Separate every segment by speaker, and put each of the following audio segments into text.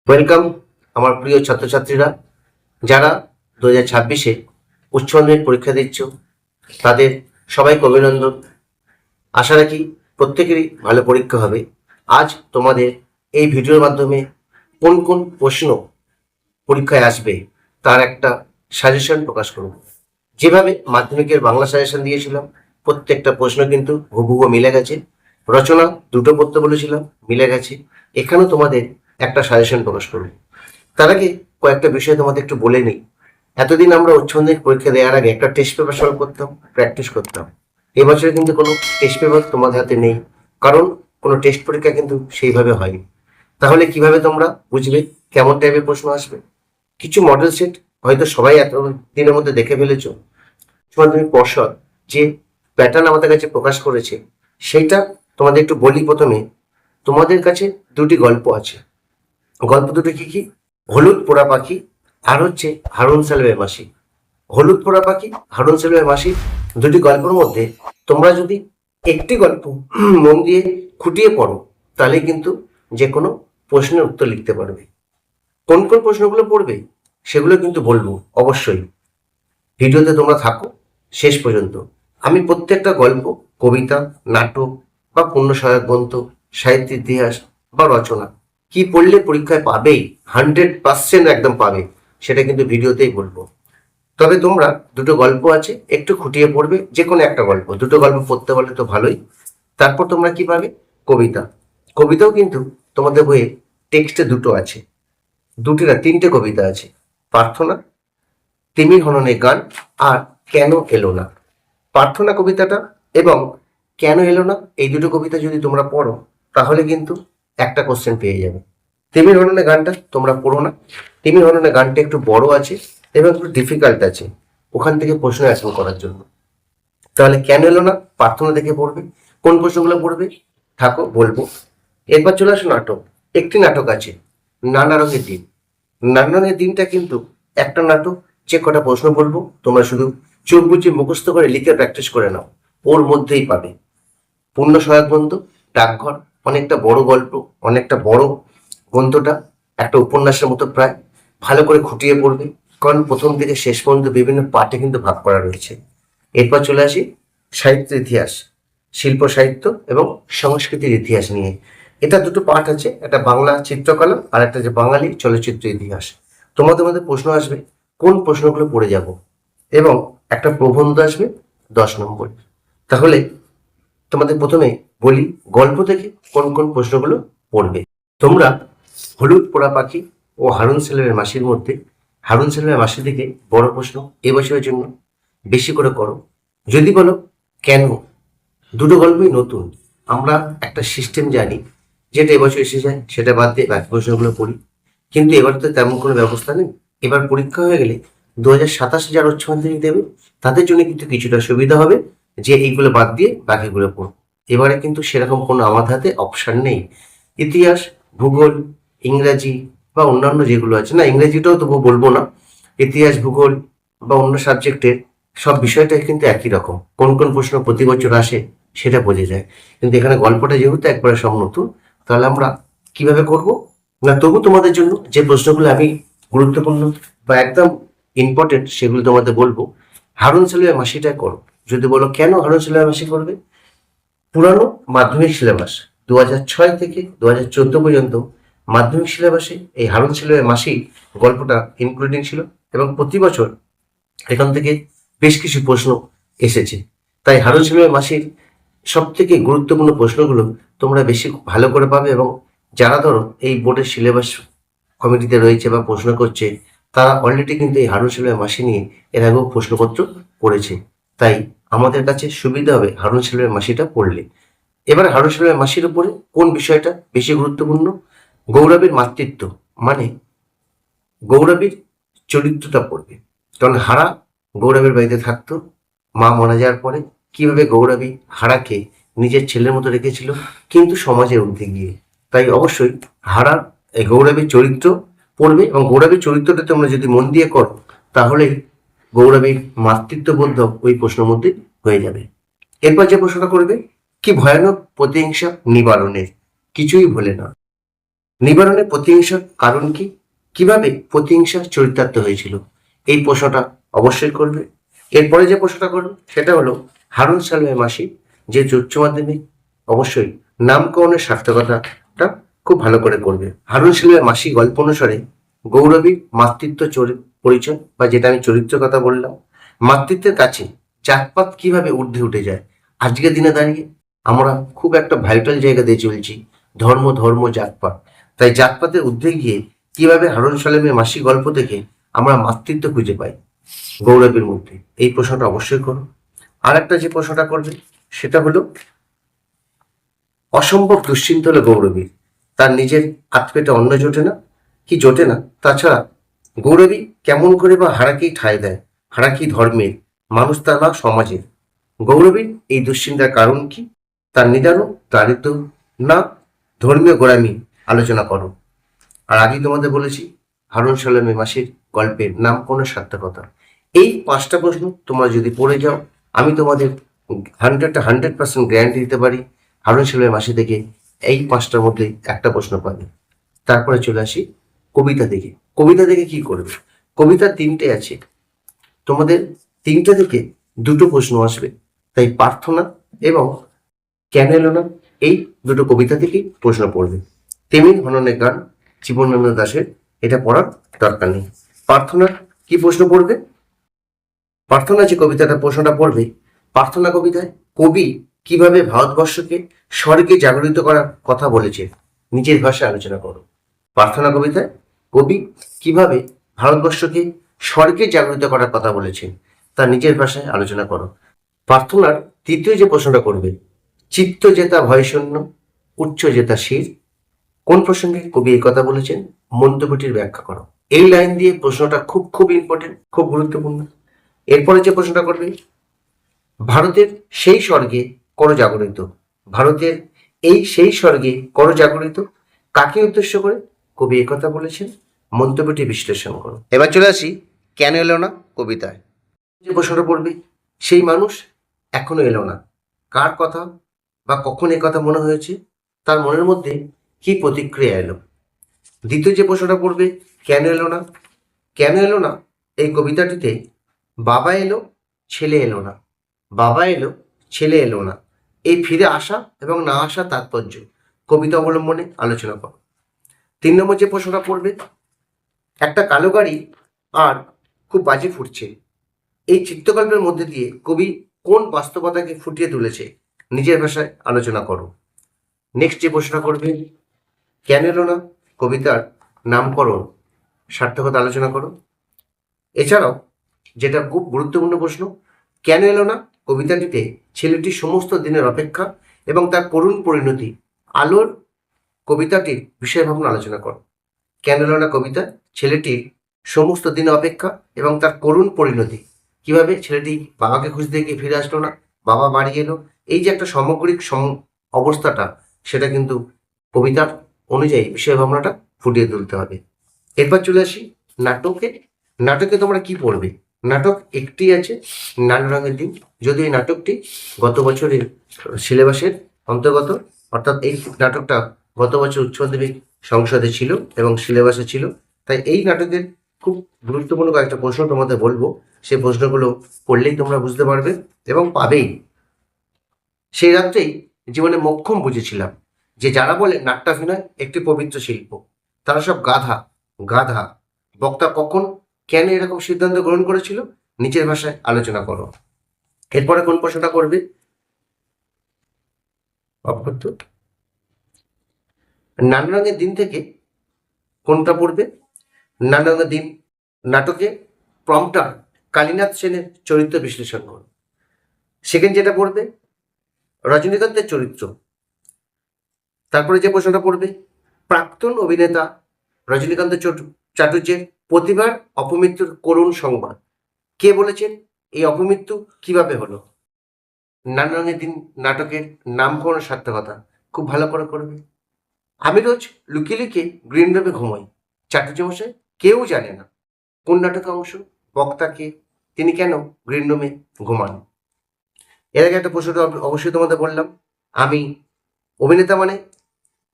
Speaker 1: Welcome আমার প্রিয় ছাত্রছাত্রীরা, যারা 2026-এ উচ্চ মাধ্যমিক পরীক্ষা দিচ্ছ তাদের সবাইকে অভিনন্দন। আশা রাখি প্রত্যেকেরই ভালো পরীক্ষা হবে। আজ তোমাদের এই ভিডিওর মাধ্যমে কোন কোন প্রশ্ন পরীক্ষায় আসবে তার একটা সাজেশন প্রকাশ করব। যেভাবে মাধ্যমিকের বাংলা সাজেশন দিয়েছিলাম, প্রত্যেকটা প্রশ্ন কিন্তু হুবহু মিলে গেছে। রচনা দুটো পড়তে বলেছিলাম, মিলে গেছে। এখানেও তোমাদের একটা সাজেশন প্রকাশ করব। তার আগে কয়েকটা বিষয় তোমাদের একটু বলে নিই। এতদিন আমরা উচ্চ মাধ্যমিক পরীক্ষা দেওয়ার আগে একটা টেস্ট পেপার সলভ করতাম, প্র্যাকটিস করতাম। এবছরে কিন্তু কোনো টেস্ট পেপার তোমাদের হাতে নেই, কারণ কোনো টেস্ট পরীক্ষা কিন্তু সেইভাবে হয়নি। তাহলে কিভাবে তোমরা বুঝবে কেমন টাইপের প্রশ্ন আসবে? কিছু মডেল সেট হয়তো সবাই এত দিনের মধ্যে দেখে ফেলেছো। উচ্চ মাধ্যমিক পর্ষদ যে প্যাটার্ন আমাদের কাছে প্রকাশ করেছে সেইটা তোমাদের একটু বলি। প্রথমে তোমাদের কাছে দুটি গল্প আছে। গল্প দুটো কি কি? হলুদ পোড়া পাখি আর হচ্ছে হারুন সাহেবের মাসি। হলুদ পোড়া পাখি, হারুন সাহেবের মাসি দুটি গল্পের মধ্যে তোমরা যদি একটি গল্প মন দিয়ে খুঁটিয়ে পড়ো, তাহলে কিন্তু যে কোনো প্রশ্নের উত্তর লিখতে পারবে। কোন কোন প্রশ্নগুলো পড়বে সেগুলো কিন্তু বলবো অবশ্যই। ভিডিওতে তোমরা থাকো শেষ পর্যন্ত। আমি প্রত্যেকটা গল্প, কবিতা, নাটক বা পূর্ণ সহায়ক গ্রন্থ, সাহিত্য ইতিহাস বা রচনা কি পড়লে পরীক্ষায় পাবেই, 100% একদম পাবে, সেটা কিন্তু ভিডিওতেই বলবো। তবে তোমরা দুটো গল্প আছে, একটু খুঁটিয়ে পড়বে। যে কোনো একটা গল্প, দুটো গল্প পড়তে পারলে তো ভালোই। তারপর তোমরা কি পাবে? কবিতা। কবিতাও কিন্তু তোমাদের বইয়ে টেক্সটে দুটো আছে, দুটি না তিনটে কবিতা আছে। প্রার্থনা, তিমির হননে গান আর কেন এলো না। প্রার্থনা কবিতাটা এবং কেন এলো না, এই দুটো কবিতা যদি তোমরা পড়ো তাহলে কিন্তু একটা কোশ্চেন পেয়ে যাবে। তিমির হননে গানটা তোমরা পড়ো না, তিমির হননে গানটা একটু বড় আছে এবং একটু ডিফিকাল্ট আছে ওখান থেকে প্রশ্ন অ্যাটেন্ড করার জন্য। তাহলে কেন এলো না প্রার্থনা থেকে পড়বে। কোন প্রশ্নগুলো পড়বে থাকো বলবো। এরপর চলে আসো নাটক। একটি নাটক আছে, নানা রঙের দিন। নানা রঙের দিনটা কিন্তু একটা নাটক। যে কটা প্রশ্ন বলবো তোমরা শুধু চোখ বুঝে মুখস্থ করে লিখে প্র্যাকটিস করে নাও, ওর মধ্যেই পাবে। পূর্ণ সহায়ক গ্রন্থ, ডাকঘর, অনেকটা বড় গল্প, অনেকটা বড় গ্রন্থটা, একটা উপন্যাসের মতো প্রায়। ভালো করে খুঁটিয়ে পড়বে, কারণ প্রথম থেকে শেষ পর্যন্ত বিভিন্ন পার্টে কিন্তু ভাগ করা রয়েছে। এরপর চলে আসি সাহিত্য ইতিহাস, শিল্প সাহিত্য এবং সংস্কৃতির ইতিহাস নিয়ে। এটা দুটো পার্ট আছে, একটা বাংলা চিত্রকলা আর একটা যে বাঙালি চলচ্চিত্র ইতিহাস। তোমাদের মধ্যে প্রশ্ন আসবে কোন প্রশ্নগুলো পড়ে যাব, এবং একটা প্রবন্ধ আসবে 10 নম্বর। তাহলে তোমাদের প্রথমে বলি গল্প থেকে কোন কোন প্রশ্নগুলো পড়বে। তোমরা হলুদ পোড়া পাখি ও হারুন সেলের মাসির মধ্যে হারুন সেলের মাসি থেকে বড় প্রশ্ন এবছরের জন্য বেশি করে করো। যদি বলো কেন, দুটো গল্পই নতুন। আমরা একটা সিস্টেম জানি, যেটা এবছর এসে যায় সেটা বাদ দিয়ে বাকি প্রশ্নগুলো পড়ি, কিন্তু এবার তো তেমন কোনো ব্যবস্থা নেই। এবার পরীক্ষা হয়ে গেলে 2027 যারা উচ্চ মাধ্যমিক দেবে তাদের জন্য কিন্তু কিছুটা সুবিধা হবে, যে এইগুলো বাদ দিয়ে বাকিগুলো পড়ব। এবারে কিন্তু সেরকম কোনো আমাদের হাতে অপশান নেই। ইতিহাস, ভূগোল, ইংরাজি বা অন্যান্য যেগুলো আছে, না ইংরেজিটাও তবু বলবো না, ইতিহাস, ভূগোল বা অন্য সাবজেক্টের সব বিষয়টাই কিন্তু একই রকম। কোন কোন প্রশ্ন প্রতি বছর আসে সেটা বোঝা যায়, কিন্তু এখানে গল্পটা যেহেতু একবারে সব নতুন, তাহলে আমরা কিভাবে করব না, তবু তোমাদের জন্য যে প্রশ্নগুলো আমি গুরুত্বপূর্ণ বা একদম ইম্পর্টেন্ট সেগুলো তোমাদের বলবো। হারুন সেলের মাসিটা করো। যদি বলো কেন হারুন সেলের মাসি করবে, পুরানো মাধ্যমিক সিলেবাস 2006 থেকে 2014 পর্যন্ত মাধ্যমিক সিলেবাসে এই হারুন সেলের মাসি গল্পটা ইনক্লুডিং ছিল, এবং প্রতি বছর এখান থেকে বেশ কিছু প্রশ্ন এসেছে। তাই হারুন সেলের মাসির সব থেকে গুরুত্বপূর্ণ প্রশ্নগুলো তোমরা বেশি ভালো করে পাবে, এবং যারা ধরো এই বোর্ডের সিলেবাস কমিটিতে রয়েছে বা প্রশ্ন করছে, তারা অলরেডি কিন্তু এই হারুন সেলের মাসি নিয়ে এর আগেও প্রশ্নপত্র করেছে। তাই আমাদের কাছে সুবিধা হবে হারুন সেলের মাসিটা পড়লে। এবার হারুন সেলের মাসির উপরে কোন বিষয়টা বেশি গুরুত্বপূর্ণ? গৌরবের মাতৃত্ব, মানে গৌরবের চরিত্রটা পড়বে। কারণ হারা গৌরবের বাড়িতে থাকতো, মা মারা যাওয়ার পরে কিভাবে গৌরবী হারাকে নিজের ছেলের মতো রেখেছিল, কিন্তু সমাজের ঊর্ধ্বে গিয়ে। তাই অবশ্যই হারার এই গৌরবের চরিত্র পড়বে, এবং গৌরবের চরিত্রটা তোমরা যদি মন দিয়ে করো তাহলেই গৌরবের মাতৃত্ববোধক ওই প্রশ্নের মধ্যে হয়ে যাবে। এরপর যে প্রশ্নটা করবে, কি ভয়ানক প্রতিহিংসা নিবারণের কিছুই ভোলে না। নিবারণে প্রতিহিংসার কারণ কি, কিভাবে প্রতিহিংসা চরিতার্থ হয়েছিল, এই প্রশ্নটা অবশ্যই করবে। এরপরে যে প্রশ্নটা করবে সেটা হলো হারুন সালমে মাসি যে উচ্চ মাধ্যমিক, অবশ্যই নামকরণের সার্থকতাটা খুব ভালো করে করবে। হারুন সালমে মাসি গল্প অনুসারে গৌরবীর মাতৃত্ব পরিচয়, বা যেটা আমি চরিত্রের কথা বললাম, মাতৃত্বের কাছে জাতপাত কিভাবে ঊর্ধ্বে উঠে যায়। আজকের দিনে দাঁড়িয়ে আমরা খুব একটা ভাইটাল জায়গা দিয়ে চলছি, ধর্ম জাতপাত। তাই জাতপাতের ঊর্ধ্বে গিয়ে কিভাবে হারুন সালেমের মাসি গল্প থেকে আমরা মাতৃত্ব খুঁজে পাই গৌরবের মধ্যে, এই প্রশ্নটা অবশ্যই করো। আর একটা যে প্রশ্নটা করবে সেটা হলো অসম্ভব দুশ্চিন্তা হলো গৌরবীর, তার নিজের হাত পেটে অন্ন জোটে না, কি জোটে না, তাছাড়া গৌরবী কেমন করে বা হারাকেই ঠাঁই দেয়, হারাকি ধর্মের মানুষ তা না সমাজের। গৌরবীর এই দুশ্চিন্তার কারণ কি, তার নিদারণ দারিদ্র না ধর্মীয় গোড়ামি আলোচনা করো। আর আগেই তোমাদের বলেছি হারুন সালামে মাসির গল্পের নামকরণের সার্থকতা। এই 5টা প্রশ্ন তোমরা যদি পড়ে যাও, আমি তোমাদের 100% গ্যারান্টি দিতে পারি হারুন সালামে মাসি থেকে এই 5টার মধ্যে একটা প্রশ্ন পাবে। তারপরে চলে আসি কবিতা থেকে। কবিতা থেকে কি করবে, কবিতা 3টে আছে, তোমাদের 3টে থেকে 2টো প্রশ্ন আসবে। তাই প্রার্থনা এবং কেন এলো না, এই 2টো কবিতা থেকেই প্রশ্ন পড়বে। তেমনি হননের গান জীবনানন্দ দাশের, এটা পড়ার দরকার নেই। প্রার্থনা কি প্রশ্ন পড়বে, প্রার্থনা যে কবিতাটা প্রশ্নটা পড়বে, প্রার্থনা কবিতায় কবি কিভাবে ভারতবর্ষকে স্বর্গে জাগরিত করার কথা বলেছে, নিজের ভাষায় আলোচনা করো। প্রার্থনা কবিতায় কবি কিভাবে ভারতবর্ষকে স্বর্গে জাগরিত করার কথা বলেছেন, তা নিজের ভাষায় আলোচনা করো। প্রার্থনার 3য় যে প্রশ্নটা করবে, চিত্ত জেতা ভয়শূন্য, উচ্চ জেতা শির, কোন প্রসঙ্গে কবি এই কথা বলেছেন, মন্তব্যটির ব্যাখ্যা করো। এই লাইন দিয়ে প্রশ্নটা খুব খুব ইম্পর্টেন্ট, খুব গুরুত্বপূর্ণ। এরপরে যে প্রশ্নটা করবে, ভারতের সেই স্বর্গে করো জাগরিত, ভারতের এই সেই স্বর্গে করো জাগরিত, কাকে উদ্দেশ্য করে কবি এই কথা বলেছেন, মন্তব্যটি বিশ্লেষণ করো। এবার চলে আসি কেন এলো না কবিতায়। যে প্রশ্নটা পড়বে, সেই মানুষ এখনো এলো না, কার কথা বা কখন এই কথা মনে হয়েছে, তার মনের মধ্যে কি প্রতিক্রিয়া এলো। দ্বিতীয় যে প্রশ্নটা পড়বে, কেন এলো না, কেন এলো না এই কবিতাটিতে বাবা এলো ছেলে এলো না, বাবা এলো ছেলে এলো না, এই ফিরে আসা এবং না আসা তাৎপর্য কবিতা অবলম্বনে আলোচনা করো। 3 নম্বর যে প্রশ্নটা পড়বে, একটা কালো গাড়ি আর খুব বাজে ফুটছে, এই চিত্রকল্পের মধ্যে দিয়ে কবি কোন বাস্তবতাকে ফুটিয়ে তুলেছে, নিজের ভাষায় আলোচনা করো। নেক্সট যে প্রশ্নটা করবে, কেন এলো না কবিতার নামকরণ সার্থকতা আলোচনা করো। এছাড়াও যেটা খুব গুরুত্বপূর্ণ প্রশ্ন, কেন এলো না কবিতাটিতে ছেলেটির সমস্ত দিনের অপেক্ষা এবং তার করুণ পরিণতি, আলোর কবিতাটির বিষয় ভাবনা আলোচনা করো। কেন এলো না কবিতা ছেলেটির সমস্ত দিনের অপেক্ষা এবং তার করুণ পরিণতি, কিভাবে ছেলেটি বাবাকে খুঁজতে গিয়ে ফিরে আসলো না, বাবা বাড়ি এলো, এই যে একটা সামগ্রিক অবস্থাটা, সেটা কিন্তু কবিতার অনুযায়ী বিষয় ভাবনাটা ফুটিয়ে তুলতে হবে। এরপর চলে আসি নাটকে। নাটকে তোমরা কি পড়বে, নাটক একটি আছে, নানা রঙের দিন, যদি এই নাটকটি গত বছরের সিলেবাসের অন্তর্গত, অর্থাৎ এই নাটকটা গত বছর উচ্চ মাধ্যমিক সংসদে ছিল এবং সিলেবাসে ছিল, তাই এই নাটকের খুব গুরুত্বপূর্ণ কয়েকটা প্রশ্ন তোমাদের বলবো, সেই প্রশ্নগুলো পড়লেই তোমরা বুঝতে পারবে এবং পাবেই। সেই রাত্রেই জীবনে মোক্ষম বুঝেছিলাম যে যারা বলে নাট্যাভিনয় একটি পবিত্র শিল্প, তারা সব গাধা গাধা। বক্তা কখন কেন এরকম সিদ্ধান্ত গ্রহণ করেছিল, নিচের ভাষায় আলোচনা করো। এরপরে কোন প্রশ্নটা করবে, নানা রঙের দিন থেকে কোনটা পড়বে, নানা রঙের দিন নাটকে প্রম্পটার কালীনাথ সেনের চরিত্র বিশ্লেষণ করো। সেকেন্ড যেটা পড়বে, রজনীকান্তের চরিত্র। তারপরে যে প্রশ্নটা পড়বে, প্রাক্তন অভিনেতা রজনীকান্ত চাটুর্যের প্রতিভার অপমৃত্যুর করুণ সংবাদ, কে বলেছেন, এই অপমৃত্যু কিভাবে হলো। নানা রঙের দিন নাটকের নামকরণ সার্থকতা খুব ভালো করে করবে। আমি রোজ লুকিয়ে লুকিয়ে গ্রিন রুমে ঘুমাই, চাটুর্য মশাই কেউ জানে না, কোন নাটকের অংশ, বক্তাকে, তিনি কেন গ্রিন রুমে ঘুমান। এর আগে একটা প্রশ্নটা অবশ্যই তোমাদের বললাম, আমি অভিনেতা মানে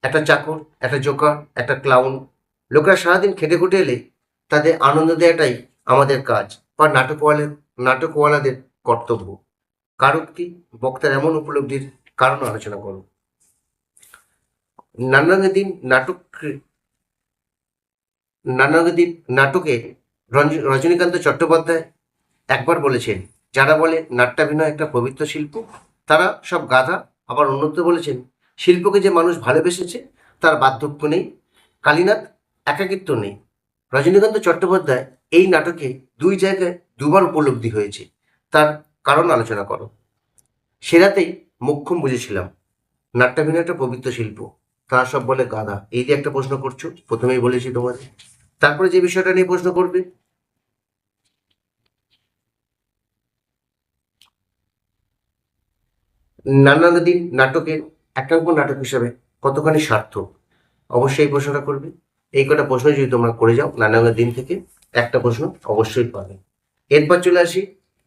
Speaker 1: একটা চাকর, একটা জোকার, একটা ক্লাউন, লোকেরা সারাদিন খেটে খুটে এলে তাদের আনন্দ দেওয়াটাই আমাদের কাজ বা নাটকওয়ালাদের কর্তব্য। কারোক্তি বক্তার এমন উপলব্ধির কারণ আলোচনা করো। নানাদিন নাটক নানাদিন নাটকে রজনীকান্ত চট্টোপাধ্যায় একবার বলেছেন, যারা বলে নাট্যাভিনয় একটা পবিত্র শিল্প তারা সব গাধা। আবার অন্যত্র বলেছেন, শিল্পকে যে মানুষ ভালোবেসেছে তার বার্ধক্য নেই, কালীনাথ একাকিত্ব নেই। রজনীকান্ত চট্টোপাধ্যায় এই নাটকে দুই জায়গায় দুবার উপলব্ধি হয়েছে, তার কারণ আলোচনা করো। সেরাতেই মোক্ষম বুঝেছিলাম নাট্যাভিনয় একটা পবিত্র শিল্প, তারা সব বলে গাধা। এই যে একটা প্রশ্ন করছো, প্রথমেই বলেছি তোমাদের। তারপরে যে বিষয়টা নিয়ে প্রশ্ন করবে, নানাদিন নাটকের একাঙ্ক নাটক হিসাবে কতখানি সার্থক, অবশ্যই এই প্রশ্নটা করবে। এই কটা প্রশ্ন যদি তোমরা করে যাও নানাদিন দিন থেকে একটা প্রশ্ন অবশ্যই পাবে। এরপর চলে আসি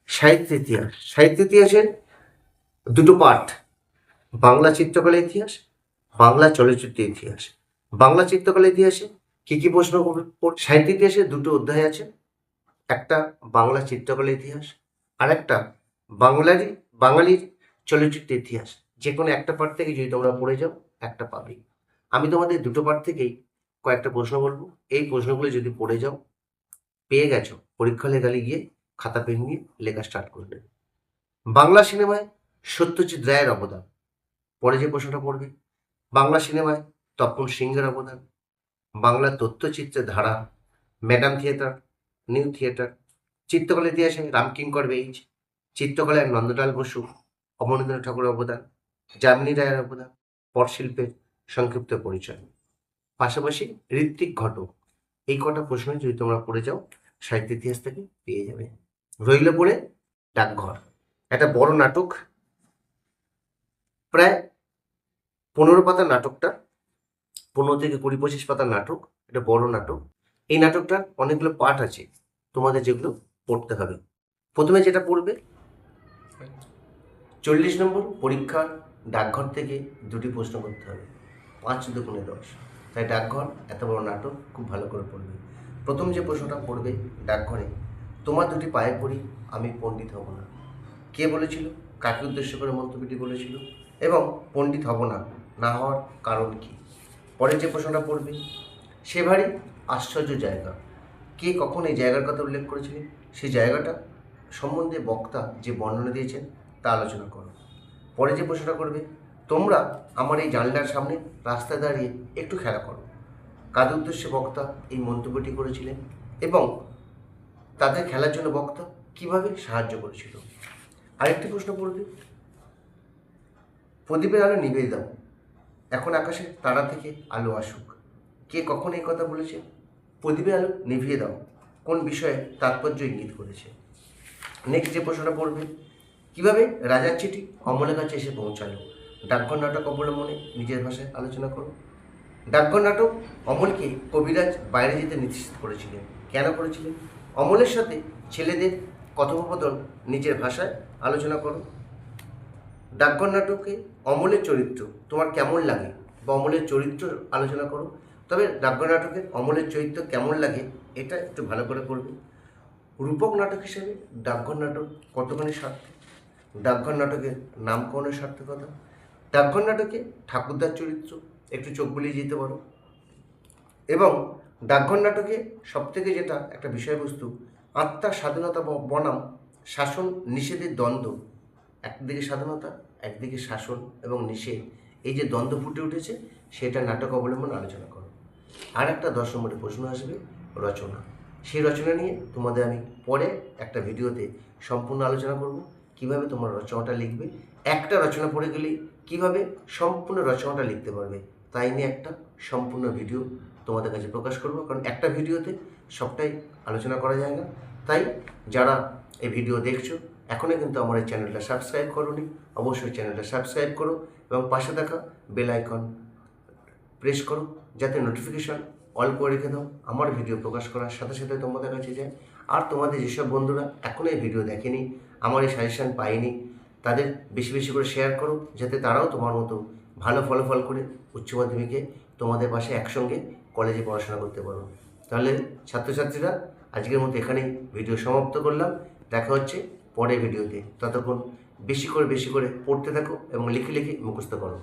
Speaker 1: সাহিত্য ইতিহাস। সাহিত্য ইতিহাসের দুটো পার্ট, বাংলা চিত্রকলা ইতিহাস, বাংলা চলচ্চিত্র ইতিহাস। বাংলা চিত্রকলা ইতিহাসে কি কি প্রশ্ন সাহিত্য ইতিহাসে দুটো অধ্যায় আছে, একটা বাংলা চিত্রকলা ইতিহাস আর একটা বাঙালির চলচ্চিত্র ইতিহাস। যে কোনো একটা পার্ট থেকে যদি তোমরা পড়ে যাও একটা পাবে। আমি তোমাদের দুটো পার্ট থেকেই কয়েকটা প্রশ্ন বলবো, এই প্রশ্নগুলো যদি পড়ে যাও পেয়ে গেছো, পরীক্ষা লেখালে গিয়ে খাতা পেন নিয়ে লেখা স্টার্ট করবে। বাংলা সিনেমায় সত্যজিৎ রায়ের অবদান। পরে যে প্রশ্নটা পড়বে, বাংলা সিনেমায় তপন সিংহের অবদান, বাংলা তথ্যচিত্রের ধারা, ম্যাডাম থিয়েটার, নিউ থিয়েটার। চিত্রকলা ইতিহাসে রামকিঙ্কর বেইজ, চিত্রকলায় নন্দলাল বসু, অবনীন্দ্রনাথ ঠাকুরের অবদান, যামিনী রায়ের অবদান, পটশিল্পের সংক্ষিপ্ত পরিচয়। পাশাপাশি ঋত্বিক ঘটক। এই কটা প্রশ্ন যদি তোমরা পড়ে যাও সাহিত্য ইতিহাস থেকে পেয়ে যাবে। রইল পড়ে ডাকঘর, একটা বড় নাটক, প্রায় 15 পাতার নাটকটা, 15 থেকে 20-25 পাতার নাটক, এটা বড় নাটক। এই নাটকটার অনেকগুলো পার্ট আছে তোমাদের, যেগুলো পড়তে হবে। প্রথমে যেটা পড়বে, 40 নম্বর পরীক্ষার ডাকঘর থেকে দুটি প্রশ্ন করতে হবে, 5 দুগুণে 10। তাই ডাকঘর এত বড় নাটক খুব ভালো করে পড়বে। প্রথম যে প্রশ্নটা পড়বে ডাকঘরে, তোমার দুটি পায়ে পড়ি আমি পণ্ডিত হব না, কে বলেছিল, কাকে উদ্দেশ্য করে মন্তব্যটি বলেছিল, এবং পণ্ডিত হব না না হওয়ার কারণ কি। পরে যে প্রশ্নটা পড়বে, সে ভারী আশ্চর্য জায়গা, কে কখন এই জায়গার কথা উল্লেখ করেছিলেন, সেই জায়গাটা সম্বন্ধে বক্তা যে বর্ণনা দিয়েছেন তা আলোচনা করো। পরে যে প্রশ্নটা করবে, তোমরা আমার এই জানলার সামনে রাস্তায় দাঁড়িয়ে একটু খেলা করো, কাদের উদ্দেশ্যে বক্তা এই মন্তব্যটি করেছিলেন এবং তাদের খেলার জন্য বক্তা কিভাবে সাহায্য করেছিল। আরেকটি প্রশ্ন পড়বে, প্রদীপের আলো নিভিয়ে দাও, এখন আকাশে তারা থেকে আলো আসুক, কে কখন এই কথা বলেছে, প্রদীপের আলো নিভিয়ে দাও কোন বিষয়ে তাৎপর্য ইঙ্গিত করেছে। নেক্সট যে প্রশ্নটা পড়বে, কিভাবে রাজার চিঠি অমলের কাছে এসে পৌঁছালো, ডাকঘর নাটক অবলম্বনে নিজের ভাষায় আলোচনা করো। ডাকঘর নাটক অমলকে কবিরাজ বাইরে যেতে নিষেধ করেছিলেন, কেন করেছিলেন, অমলের সাথে ছেলেদের কথোপকথন নিজের ভাষায় আলোচনা করো। ডাকঘর নাটকে অমলের চরিত্র তোমার কেমন লাগে বা অমলের চরিত্র আলোচনা করো। তবে ডাকঘর নাটকের অমলের চরিত্র কেমন লাগে এটা একটু ভালো করে করবে। রূপক নাটক হিসেবে ডাকঘর নাটক কতখানি সার্থক, ডাকঘর নাটকের নামকরণের সার্থকতা, ডাকঘর নাটকে ঠাকুরদার চরিত্র একটু চোখ বুলিয়ে যেতে পারো। এবং ডাকঘর নাটকে সবথেকে যেটা একটা বিষয়বস্তু, আত্মার স্বাধীনতা বনাম শাসন নিষেধের দ্বন্দ্ব, একদিকে স্বাধীনতা একদিকে শাসন এবং নিষেধ, এই যে দ্বন্দ্ব ফুটে উঠেছে সেটা নাটক অবলম্বন আলোচনা করো। আর একটা 10 নম্বরের প্রশ্ন আসবে রচনা, সেই রচনা নিয়ে তোমাদের আমি পরে একটা ভিডিওতে সম্পূর্ণ আলোচনা করব, কিভাবে তোমরা রচনাটা লিখবে, একটা রচনা পড়ে গেলেই কিভাবে সম্পূর্ণ রচনাটা লিখতে পারবে, তাই নিয়ে একটা সম্পূর্ণ ভিডিও তোমাদের কাছে প্রকাশ করব। কারণ একটা ভিডিওতে সবটাই আলোচনা করা যায় না। তাই যারা এই ভিডিও দেখছো এখনই কিন্তু আমার এই চ্যানেলটা সাবস্ক্রাইব করোনি, অবশ্যই চ্যানেলটা সাবস্ক্রাইব করো এবং পাশে থাকা বেল আইকন প্রেস করো, যাতে নোটিফিকেশন অল করে রেখে দাও, আমার ভিডিও প্রকাশ করার সাথে সাথে তোমাদের কাছে যায়। আর তোমাদের যেসব বন্ধুরা এখনও এই ভিডিও দেখেনি, আমার এই সাজেশান পায়নি, তাদের বেশি বেশি করে শেয়ার করো, যাতে তারাও তোমার মতো ভালো ফলাফল করে উচ্চ মাধ্যমিকে তোমাদের পাশে একসঙ্গে কলেজে পড়াশোনা করতে পারো। তাহলে ছাত্রছাত্রীরা, আজকের মতো এখানেই ভিডিও সমাপ্ত করলাম। দেখা হচ্ছে পরের ভিডিওতে। ততক্ষণ বেশি করে পড়তে থাকো এবং লিখে লিখে মুখস্থ করো।